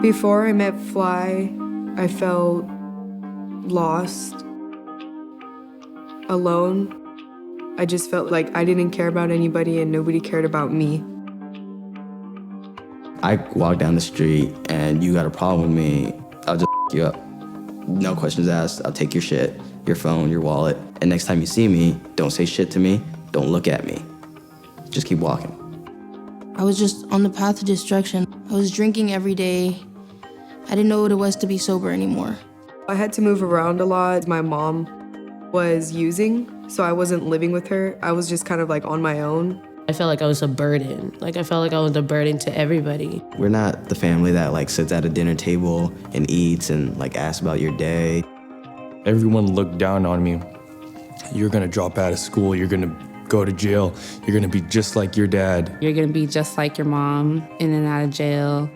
Before I met Fly, I felt lost, alone. I just felt like I didn't care about anybody and nobody cared about me. I walk down the street and you got a problem with me, I'll just you up. No questions asked, I'll take your shit, your phone, your wallet, and next time you see me, don't say shit to me, don't look at me. Just keep walking. I was just on the path to destruction. I was drinking every day. I didn't know what it was to be sober anymore. I had to move around a lot. My mom was using, so I wasn't living with her. I was just kind of like on my own. I felt like I was a burden. I felt like I was a burden to everybody. We're not the family that like sits at a dinner table and eats and like asks about your day. Everyone looked down on me. You're gonna drop out of school, you're gonna go to jail, you're gonna be just like your dad. You're gonna be just like your mom, in and out of jail.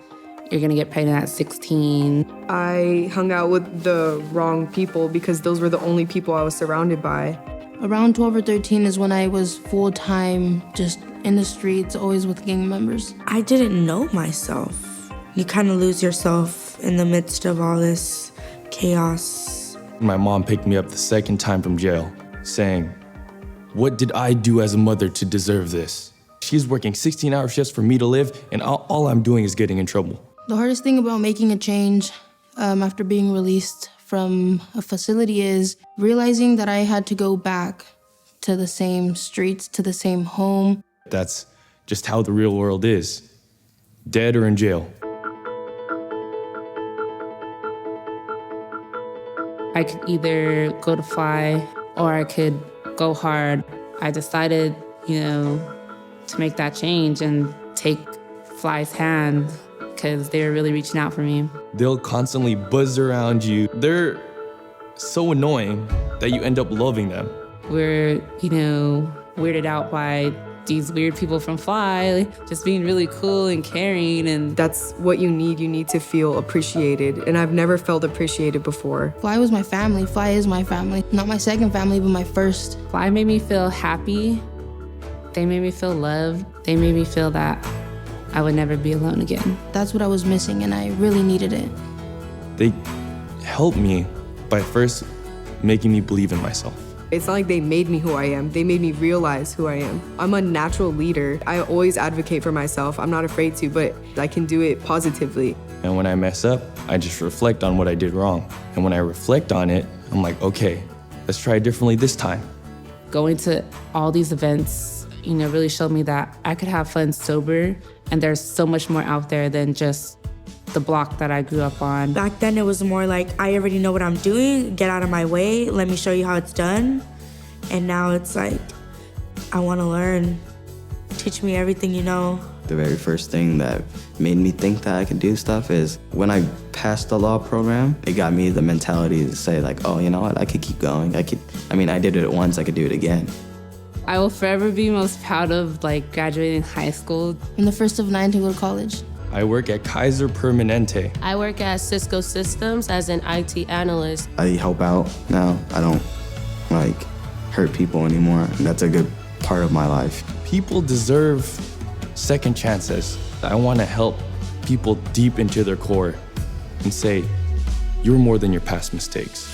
You're gonna get pregnant at 16. I hung out with the wrong people because those were the only people I was surrounded by. Around 12 or 13 is when I was full-time, just in the streets, always with gang members. I didn't know myself. You kind of lose yourself in the midst of all this chaos. My mom picked me up the second time from jail, saying, "What did I do as a mother to deserve this?" She's working 16-hour shifts for me to live, and all I'm doing is getting in trouble. The hardest thing about making a change after being released from a facility is realizing that I had to go back to the same streets, to the same home. That's just how the real world is. Dead or in jail. I could either go to Fly or I could go hard. I decided, to make that change and take Fly's hand because they were really reaching out for me. They'll constantly buzz around you. They're so annoying that you end up loving them. We're, weirded out by these weird people from Fly, just being really cool and caring, and That's what you need. You need to feel appreciated, and I've never felt appreciated before. Fly was my family. Fly is my family. Not my second family, but my first. Fly made me feel happy. They made me feel loved. They made me feel that I would never be alone again. That's what I was missing, and I really needed it. They helped me by first making me believe in myself. It's not like they made me who I am. They made me realize who I am. I'm a natural leader. I always advocate for myself. I'm not afraid to, but I can do it positively. And when I mess up, I just reflect on what I did wrong. And when I reflect on it, I'm like, okay, let's try it differently this time. Going to all these events, really showed me that I could have fun sober, and there's so much more out there than just the block that I grew up on. Back then, it was more like, I already know what I'm doing, get out of my way, let me show you how it's done. And now it's like, I want to learn. Teach me everything you know. The very first thing that made me think that I could do stuff is when I passed the law program, it got me the mentality to say like, oh, you know what, I could keep going. I did it once, I could do it again. I will forever be most proud of graduating high school. I'm the first of 9 to go to college. I work at Kaiser Permanente. I work at Cisco Systems as an IT analyst. I help out now. I don't hurt people anymore. And that's a good part of my life. People deserve second chances. I want to help people deep into their core and say, you're more than your past mistakes.